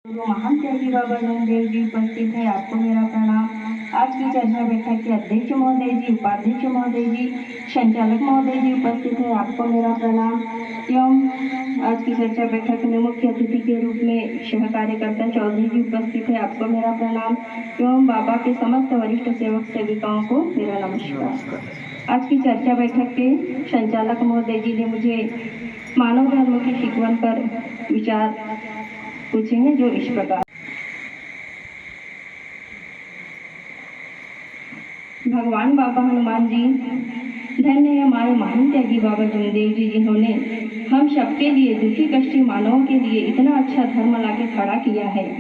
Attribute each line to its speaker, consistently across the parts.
Speaker 1: गुरु महान त्यागी बाबा रामदेव जी उपस्थित है, आपको मेरा प्रणाम। आज की चर्चा बैठक के अध्यक्ष महोदय जी, उपाध्यक्ष महोदय जी, संचालक महोदय जी उपस्थित है, आपको मेरा प्रणाम। एवं आज की चर्चा बैठक में मुख्य अतिथि के रूप में सह कार्यकर्ता चौधरी जी उपस्थित है, आपको मेरा प्रणाम। एवं बाबा के समस्त वरिष्ठ सेवक सेविकाओं को मेरा नमस्कार। आज की चर्चा बैठक के संचालक महोदय जी ने मुझे मानव धर्म की शिकवन पर विचार पूछेंगे, जो इस प्रकार। भगवान बाबा हनुमान जी, धन्य है हमारे महान त्यागी बाबा रामदेव जी, जिन्होंने हम सबके लिए, दुखी कष्टी मानवों के लिए इतना अच्छा धर्म लाके खड़ा किया है।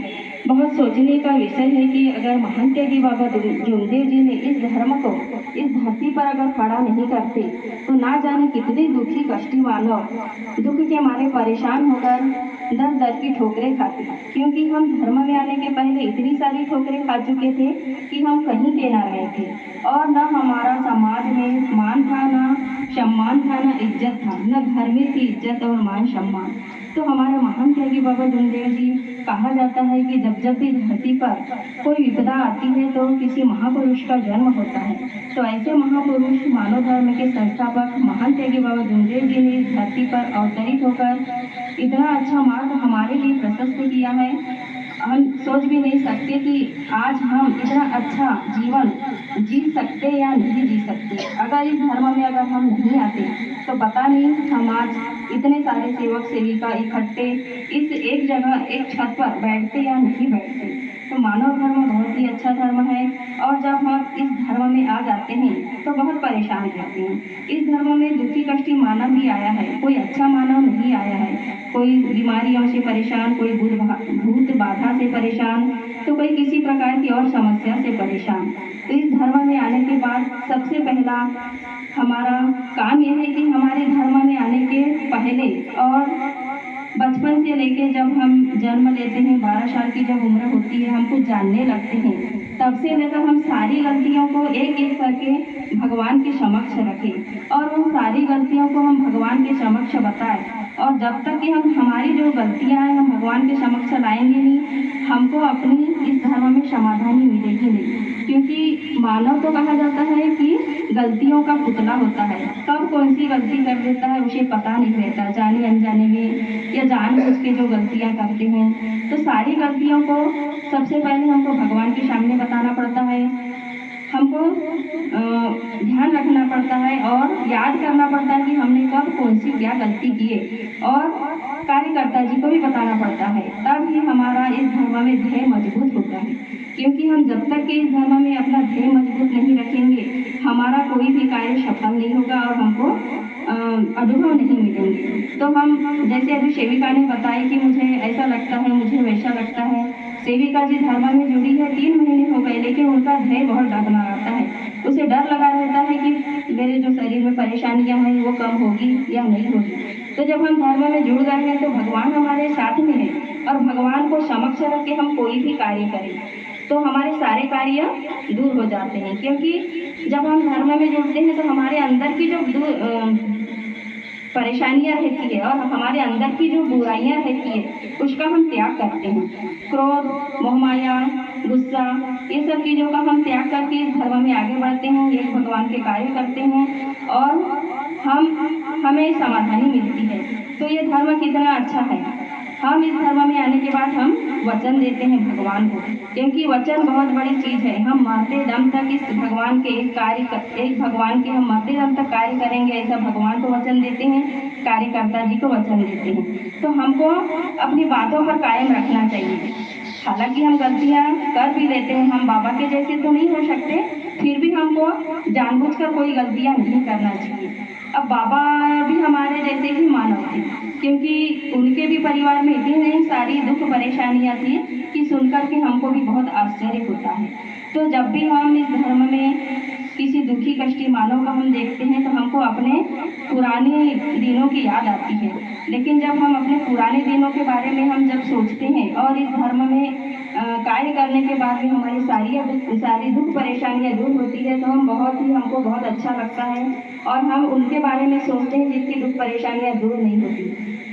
Speaker 1: बहुत सोचने का विषय है कि अगर महान त्यागी बाबा रामदेव जी ने इस धर्म को इस धरती पर अगर खड़ा नहीं करते तो ना जाने कितने दुखी कष्टी मानव दुख के मारे परेशान होकर दर दर की ठोकरें खाते। क्योंकि हम धर्म में आने के पहले इतनी सारी ठोकरें खा चुके थे कि हम कहीं के ना रहे थे, और न हमारा समाज में मान था, न सम्मान था, न इज्जत था, न घर में थी इज्जत और मान सम्मान। तो हमारे महान त्यागी बाबा रामदेव जी, कहा जाता है कि जब जब भी धरती पर कोई विपदा आती है तो किसी महापुरुष का जन्म होता है। तो ऐसे महापुरुष, मानव धर्म के संस्थापक महान त्यागी बाबा रामदेव जी ने इस धरती पर अवतरित होकर इतना अच्छा मार्ग हमारे लिए प्रशस्त किया है। हम सोच भी नहीं सकते कि आज हम इतना अच्छा जीवन जी सकते या नहीं जी सकते। अगर इस धर्म में अगर हम नहीं आते तो पता नहीं हम आज इतने सारे सेवक सेविका इकट्ठे इस एक जगह एक छत पर बैठते या नहीं बैठते। तो मानव धर्म बहुत ही अच्छा धर्म है, और जब हम इस धर्म में आ जाते हैं तो बहुत परेशान रहते हैं। इस धर्म में दुखी कष्टी मानव भी आया है, कोई अच्छा मानव नहीं आया है। कोई बीमारियों से परेशान, कोई भूत बाधा से परेशान, तो कोई किसी प्रकार की और समस्या से परेशान। तो इस धर्म में आने के बाद सबसे पहला हमारा काम यह है कि हमारे धर्म में आने के पहले और बचपन से लेके जब हम जन्म लेते हैं, 12 साल की जब उम्र होती है, हम कुछ जानने लगते हैं, तब से लेकर हम सारी गलतियों को एक एक करके भगवान के समक्ष रखें और उन सारी गलतियों को हम भगवान के समक्ष बताएं। और जब तक कि हम हमारी जो गलतियां हैं हम भगवान के समक्ष लाएंगे नहीं, हमको अपनी इस धर्म में समाधानी मिलेगी नहीं। क्योंकि मानव तो कहा जाता है कि गलतियों का पुतला होता है, कब कौन सी गलती कर देता है उसे पता नहीं रहता, जाने अनजाने में या जानबूझ के जो गलतियां करते हैं। तो सारी गलतियों को सबसे पहले हमको भगवान के सामने बताना पड़ता है, हमको ध्यान रखना पड़ता है और याद करना पड़ता है कि हमने कब कौन सी क्या गलती की है, और कार्यकर्ता जी को भी बताना पड़ता है। तब ही हमारा इस धर्म में ध्येय मजबूत होता है। क्योंकि हम जब तक कि इस धर्म में अपना ध्येय मजबूत नहीं रखेंगे, हमारा कोई भी कार्य सफल नहीं होगा और हमको अनुभव नहीं मिलेंगे। तो हम जैसे अभी सेविका ने बताया कि मुझे ऐसा लगता है, मुझे वैसा लगता है। सेविका जी धर्म में जुड़ी है 3 महीने हो गए, लेकिन उनका ध्येय बहुत डगमगा रहता है। उसे डर लगा रहता है कि मेरे जो शरीर में परेशानियां हैं वो कम होगी या नहीं होगी। तो जब हम धर्म में जुड़ गए हैं तो भगवान हमारे साथ में है, और भगवान को समक्ष रख के हम कोई भी कार्य करें तो हमारे सारे कार्य दूर हो जाते हैं। क्योंकि जब हम धर्म में जुड़ते हैं तो हमारे अंदर की जो परेशानियां रहती है और हमारे अंदर की जो बुराइयां रहती है उसका हम त्याग करते हैं। क्रोध, मोहमाया, गुस्सा, ये सब चीज़ों का हम त्याग करके इस धर्म में आगे बढ़ते हैं, एक भगवान के कार्य करते हैं और हमें समाधानी मिलती है। तो ये धर्म कितना अच्छा है। हम इस धर्म में आने के बाद हम वचन देते हैं भगवान को, क्योंकि वचन बहुत बड़ी चीज़ है। हम मरते दम तक इस भगवान के एक भगवान के हम मरते दम तक कार्य करेंगे, ऐसा भगवान को वचन देते हैं, कार्यकर्ता जी को वचन देते हैं। तो हमको अपनी बातों पर कायम रखना चाहिए। हालांकि हम गलतियां कर भी लेते हैं, हम बाबा के जैसे तो नहीं हो सकते, फिर भी हमको जानबूझकर कोई गलतियां नहीं करना चाहिए। अब बाबा भी हमारे जैसे ही मानव थे, क्योंकि उनके भी परिवार में इतनी सारी दुख परेशानियां थी कि सुनकर के हमको भी बहुत आश्चर्य होता है। तो जब भी हम इस धर्म में किसी दुखी कष्टी मानव को हम देखते हैं तो हमको अपने पुराने दिनों की याद आती है। लेकिन जब हम अपने पुराने दिनों के बारे में हम जब सोचते हैं और इस धर्म में कार्य करने के बाद भी हमारी सारी दुख परेशानियां दूर होती है तो हमको बहुत अच्छा लगता है, और हम उनके बारे में सोचते हैं जिनकी दुख परेशानियां दूर नहीं होती।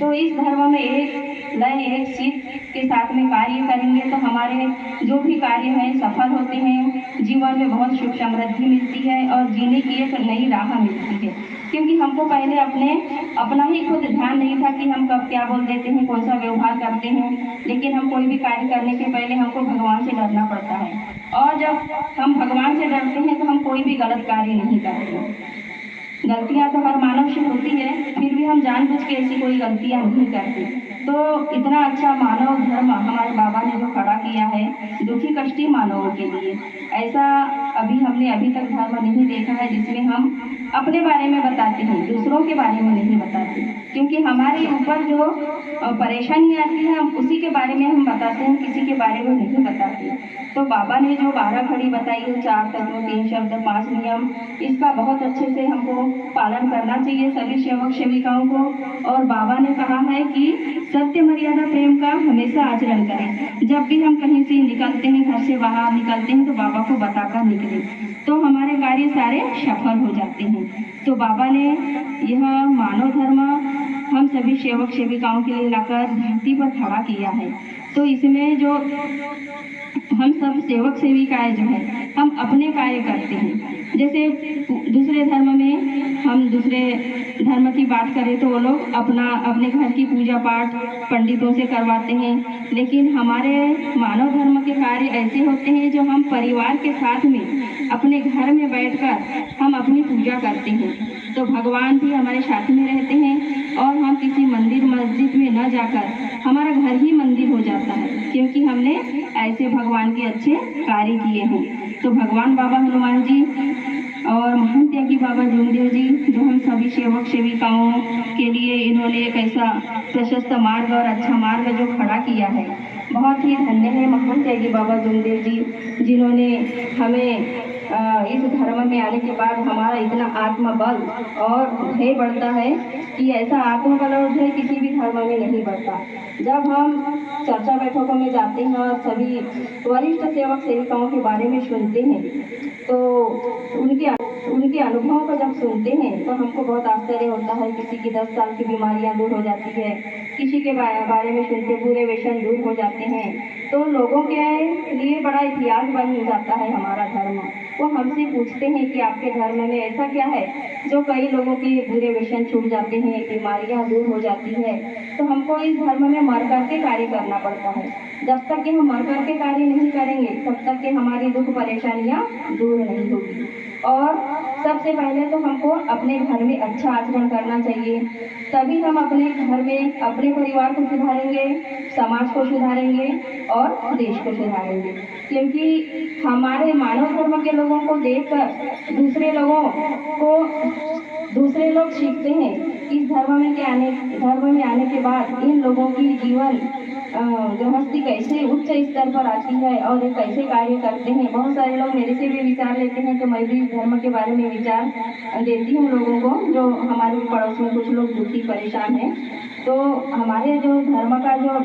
Speaker 1: तो इस धर्म में एक लय, एक सीख के साथ में कार्य करेंगे तो हमारे जो भी कार्य हैं सफल होते हैं, जीवन में बहुत सुख समृद्धि मिलती है और जीने की एक नई राह मिलती है। क्योंकि हमको पहले अपना ही खुद ध्यान नहीं था कि हम कब क्या बोल देते हैं, कौन सा व्यवहार करते हैं, लेकिन हम कोई भी कार्य करने के पहले हमको भगवान से डरना पड़ता है। और जब हम भगवान से डरते हैं तो हम कोई भी गलत कार्य नहीं करते। गलतियां तो हर मानव से होती है, फिर भी हम जानबूझ के ऐसी कोई गलतियां नहीं करते। तो इतना अच्छा मानव धर्म हमारे बाबा ने जो खड़ा किया है दुखी कष्टी मानवों के लिए, ऐसा हमने अभी तक धर्म नहीं देखा है जिसमें हम अपने बारे में बताते हैं, दूसरों के बारे में नहीं बताते। क्योंकि हमारे ऊपर जो परेशानी आती है हम उसी के बारे में हम बताते हैं, किसी के बारे में नहीं बताते। तो बाबा ने जो 12 घड़ी बताई है, 4 तत्व, 3 शब्द, 5 नियम, इसका बहुत अच्छे से हमको पालन करना चाहिए सभी सेवक सेविकाओं को। और बाबा ने कहा है कि सत्य मर्यादा प्रेम का हमेशा आचरण करें। जब भी हम कहीं से निकलते हैं, घर से बाहर निकलते हैं, तो बाबा को बताकर निकले, तो हमारे कार्य सारे सफल हो जाते हैं। तो बाबा ने यह मानव धर्म हम सभी सेवक सेविकाओं के लिए लाकर धरती पर खड़ा किया है। तो इसमें जो हम सब सेवक सेविकाएं जो है हम अपने कार्य करते हैं। जैसे दूसरे धर्म में हम दूसरे धर्म की बात करें तो वो लोग अपने घर की पूजा पाठ पंडितों से करवाते हैं, लेकिन हमारे मानव धर्म के कार्य ऐसे होते हैं जो हम परिवार के साथ में अपने घर में बैठकर हम अपनी पूजा करते हैं। तो भगवान भी हमारे साथ में रहते हैं और हम किसी मंदिर मस्जिद में न जाकर हमारा घर ही मंदिर हो जाता है, क्योंकि हमने ऐसे भगवान के अच्छे कार्य किए हैं। तो भगवान बाबा हनुमान जी और महान त्यागी बाबा जूमदेव जी जो हम सभी सेवक सेविकाओं के लिए इन्होंने एक ऐसा प्रशस्त मार्ग और अच्छा मार्ग जो खड़ा किया है, बहुत ही धन्य है महान त्यागी बाबा जूमदेव जी जिन्होंने हमें इस धर्म में आने के बाद हमारा इतना आत्मबल और भय बढ़ता है कि ऐसा आत्मबल और भय किसी भी धर्म में नहीं बढ़ता। जब हम चर्चा बैठकों में जाते हैं और सभी वरिष्ठ सेवक सेविकाओं के बारे में सुनते हैं तो उनके अनुभवों को जब सुनते हैं तो हमको बहुत आश्चर्य होता है। किसी की 10 साल की बीमारियां दूर हो जाती है, किसी के बारे में सुनते बुरे व्यसन दूर हो जाते हैं। तो लोगों के लिए बड़ा इतिहास बन जाता है हमारा धर्म। वो हमसे पूछते हैं कि आपके धर्म में ऐसा क्या है जो कई लोगों के बुरे व्यसन छूट जाते हैं, बीमारियां दूर हो जाती है। तो हमको इस धर्म में मर करके कार्य करना पड़ता है। जब तक कि हम मर करके कार्य नहीं करेंगे तब तक कि हमारी दुख परेशानियां दूर नहीं होगी। और सबसे पहले तो हमको अपने घर में अच्छा आचरण करना चाहिए, तभी हम अपने घर में अपने परिवार को सुधारेंगे, समाज को सुधारेंगे और देश को सुधारेंगे। क्योंकि हमारे मानव धर्म के लोगों को देखकर दूसरे लोग सीखते हैं इस धर्म में आने के बाद इन लोगों की जीवन गृहस्थी कैसे उच्च स्तर पर आती है और कैसे कार्य करते हैं। बहुत सारे लोग मेरे से भी विचार लेते हैं तो मैं भी इस धर्म के बारे में विचार देती हूँ लोगों को, जो हमारे पड़ोस में कुछ लोग दुखी परेशान हैं। तो हमारे जो धर्म का जो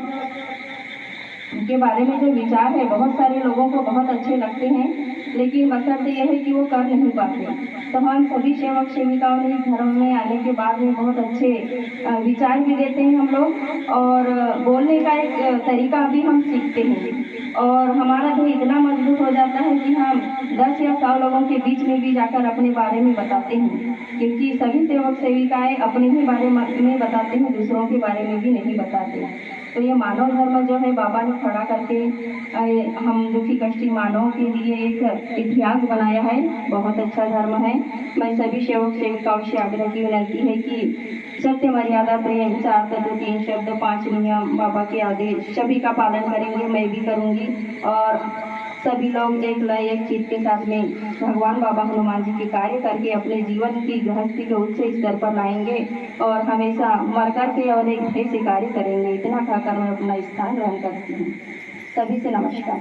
Speaker 1: के बारे में जो विचार है बहुत सारे लोगों को बहुत अच्छे लगते हैं, लेकिन बशर्ते यह है कि वो कर नहीं पाते। तो हम सभी सेवक सेविकाओं ने इस धर्म में आने के बाद में बहुत अच्छे विचार भी देते हैं हम लोग, और बोलने का एक तरीका भी हम सीखते हैं और हमारा दिल इतना मजबूत हो जाता है कि हम 10 या 100 लोगों के बीच में भी जाकर अपने बारे में बताते हैं। क्योंकि सभी सेवक सेविकाएं अपने ही बारे में बताते हैं, दूसरों के बारे में भी नहीं बताते। तो ये मानव धर्म जो है बाबा ने खड़ा करके हम दुखी कष्टी मानवों के लिए एक इतिहास बनाया है, बहुत अच्छा धर्म है। मैं सभी सेवक सेविकाओं से आग्रह की विनती है कि सत्य मर्यादा प्रेम 4 तत्व 3 शब्द 5 नियम बाबा के आदेश सभी का पालन करेंगे, मैं भी करूँगी। और सभी लोग एक चित्त के साथ में भगवान बाबा हनुमान जी के कार्य करके अपने जीवन की गृहस्थी के उच्च स्तर पर लाएंगे और हमेशा मर करके और एक भय से कार्य करेंगे। इतना कहकर मैं अपना स्थान ग्रहण करती हूँ। सभी से नमस्कार।